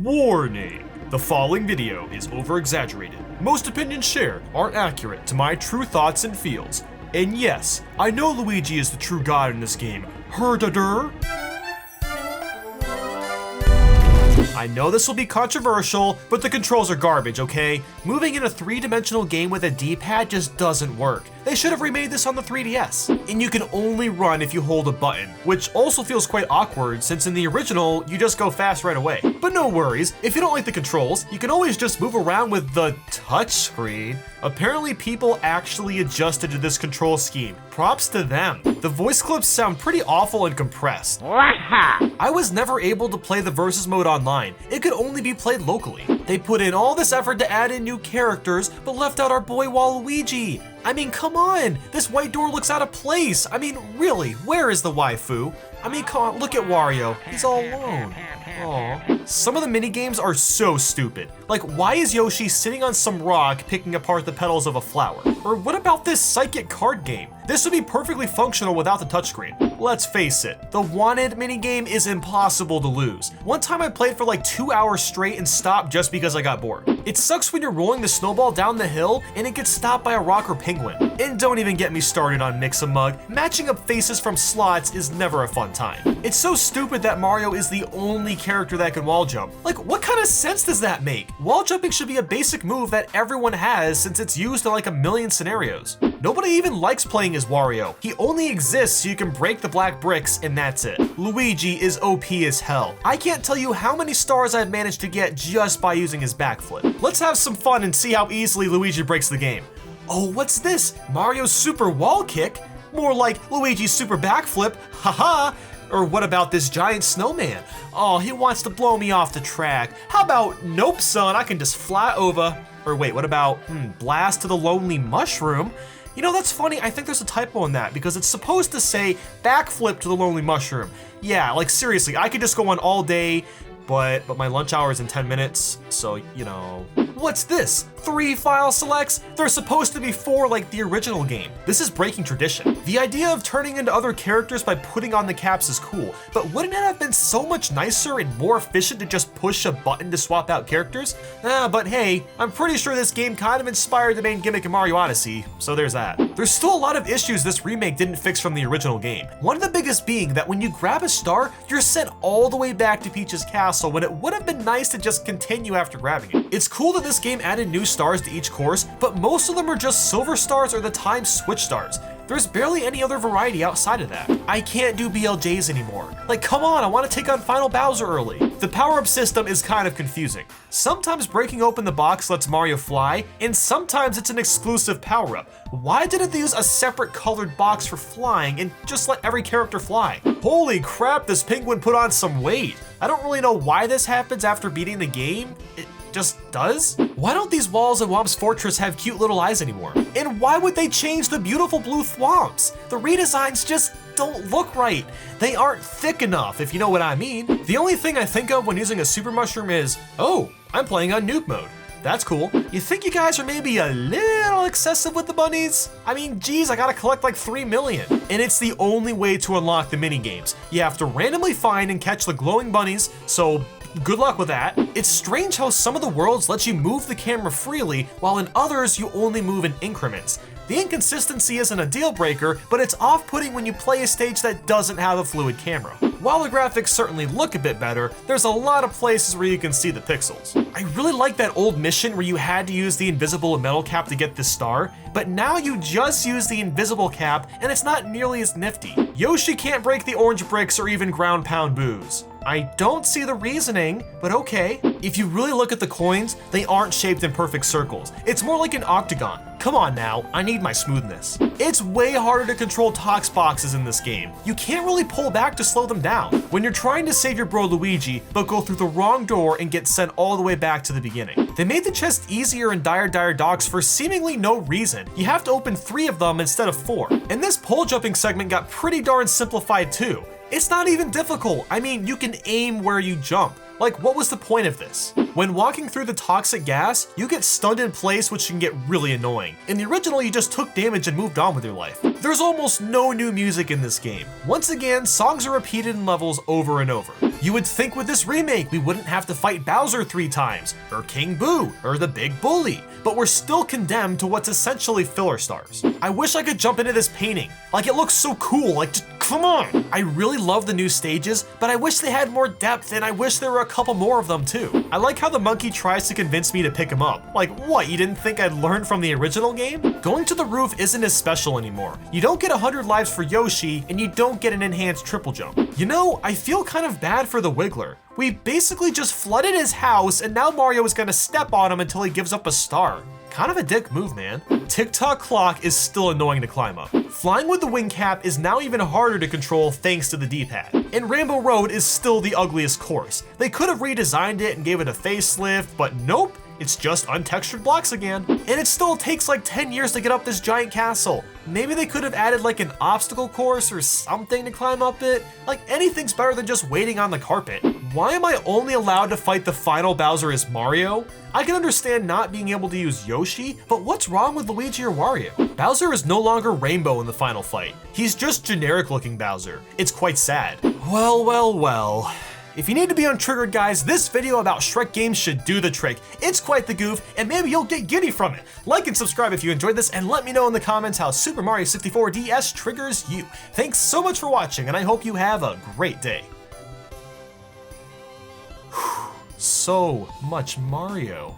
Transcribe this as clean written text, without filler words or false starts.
Warning! The following video is over-exaggerated. Most opinions shared aren't accurate to my true thoughts and feels. And yes, I know Luigi is the true god in this game. Herdader. I know this will be controversial, but the controls are garbage, okay? Moving in a three-dimensional game with a D-pad just doesn't work. They should have remade this on the 3DS. And you can only run if you hold a button, which also feels quite awkward since in the original, you just go fast right away. But no worries, if you don't like the controls, you can always just move around with the touchscreen. Apparently people actually adjusted to this control scheme. Props to them. The voice clips sound pretty awful and compressed. I was never able to play the versus mode online. It could only be played locally. They put in all this effort to add in new characters, but left out our boy Waluigi. I mean, come on, this white door looks out of place. I mean, really, where is the waifu? I mean, come on, look at Wario, he's all alone. Aww. Some of the mini games are so stupid. Like, why is Yoshi sitting on some rock picking apart the petals of a flower? Or what about this psychic card game? This would be perfectly functional without the touchscreen. Let's face it, the wanted minigame is impossible to lose. One time I played for like 2 hours straight and stopped just because I got bored. It sucks when you're rolling the snowball down the hill and it gets stopped by a rock or penguin. And don't even get me started on Mix-a-Mug. Matching up faces from slots is never a fun time. It's so stupid that Mario is the only character that can wall jump. Like, what kind of sense does that make? Wall jumping should be a basic move that everyone has since it's used in like a million scenarios. Nobody even likes playing as Wario. He only exists so you can break the black bricks and that's it. Luigi is OP as hell. I can't tell you how many stars I've managed to get just by using his backflip. Let's have some fun and see how easily Luigi breaks the game. Oh, what's this? Mario's super wall kick? More like Luigi's super backflip, haha. Or what about this giant snowman? Oh, he wants to blow me off the track. How about, nope son, I can just fly over. Or wait, what about, blast to the lonely mushroom? You know, that's funny, I think there's a typo in that because it's supposed to say backflip to the lonely mushroom. Yeah, like seriously, I could just go on all day, but my lunch hour is in 10 minutes, so, you know. What's this? 3 file selects? There's supposed to be 4 like the original game. This is breaking tradition. The idea of turning into other characters by putting on the caps is cool, but wouldn't it have been so much nicer and more efficient to just push a button to swap out characters? But hey, I'm pretty sure this game kind of inspired the main gimmick in Mario Odyssey, so there's that. There's still a lot of issues this remake didn't fix from the original game. One of the biggest being that when you grab a star, you're sent all the way back to Peach's castle when it would have been nice to just continue after grabbing it. It's cool that this game added new stars to each course, but most of them are just silver stars or the time switch stars. There's barely any other variety outside of that. I can't do BLJs anymore. Like, come on, I want to take on Final Bowser early. The power-up system is kind of confusing. Sometimes breaking open the box lets Mario fly, and sometimes it's an exclusive power-up. Why didn't they use a separate colored box for flying and just let every character fly? Holy crap, this penguin put on some weight. I don't really know why this happens after beating the game. It just does? Why don't these walls in Whomp's Fortress have cute little eyes anymore? And why would they change the beautiful blue thwomps? The redesigns just don't look right. They aren't thick enough, if you know what I mean. The only thing I think of when using a super mushroom is, oh, I'm playing on noob mode. That's cool. You think you guys are maybe a little excessive with the bunnies? I mean, geez, I gotta collect like 3 million. And it's the only way to unlock the mini games. You have to randomly find and catch the glowing bunnies, so good luck with that. It's strange how some of the worlds let you move the camera freely, while in others you only move in increments. The inconsistency isn't a deal breaker, but it's off-putting when you play a stage that doesn't have a fluid camera. While the graphics certainly look a bit better, there's a lot of places where you can see the pixels. I really like that old mission where you had to use the invisible metal cap to get this star, but now you just use the invisible cap and it's not nearly as nifty. Yoshi can't break the orange bricks or even ground pound booze. I don't see the reasoning, but okay. If you really look at the coins, they aren't shaped in perfect circles. It's more like an octagon. Come on now, I need my smoothness. It's way harder to control tox boxes in this game. You can't really pull back to slow them down. When you're trying to save your bro Luigi, but go through the wrong door and get sent all the way back to the beginning. They made the chest easier in Dire Dire Docks for seemingly no reason. You have to open 3 of them instead of 4. And this pole jumping segment got pretty darn simplified too. It's not even difficult. I mean, you can aim where you jump. Like, what was the point of this? When walking through the toxic gas, you get stunned in place, which can get really annoying. In the original, you just took damage and moved on with your life. There's almost no new music in this game. Once again, songs are repeated in levels over and over. You would think with this remake, we wouldn't have to fight Bowser 3 times, or King Boo, or the Big Bully, but we're still condemned to what's essentially filler stars. I wish I could jump into this painting. Like, it looks so cool, like, just come on! I really love the new stages, but I wish they had more depth, and I wish there were a couple more of them too. I like how the monkey tries to convince me to pick him up. Like, what, you didn't think I'd learn from the original game? Going to the roof isn't as special anymore. You don't get 100 lives for Yoshi, and you don't get an enhanced triple jump. You know, I feel kind of bad for the Wiggler. We basically just flooded his house, and now Mario is gonna step on him until he gives up a star. Kind of a dick move, man. Tick-tock clock is still annoying to climb up. Flying with the wing cap is now even harder to control thanks to the D-pad. And Rainbow Road is still the ugliest course. They could have redesigned it and gave it a facelift, but nope. It's just untextured blocks again. And it still takes like 10 years to get up this giant castle. Maybe they could have added like an obstacle course or something to climb up it. Like, anything's better than just waiting on the carpet. Why am I only allowed to fight the final Bowser as Mario? I can understand not being able to use Yoshi, but what's wrong with Luigi or Wario? Bowser is no longer Rainbow in the final fight. He's just generic looking Bowser. It's quite sad. Well, well, well. If you need to be untriggered, guys, this video about Shrek games should do the trick. It's quite the goof, and maybe you'll get giddy from it. Like and subscribe if you enjoyed this, and let me know in the comments how Super Mario 64 DS triggers you. Thanks so much for watching, and I hope you have a great day. So much Mario.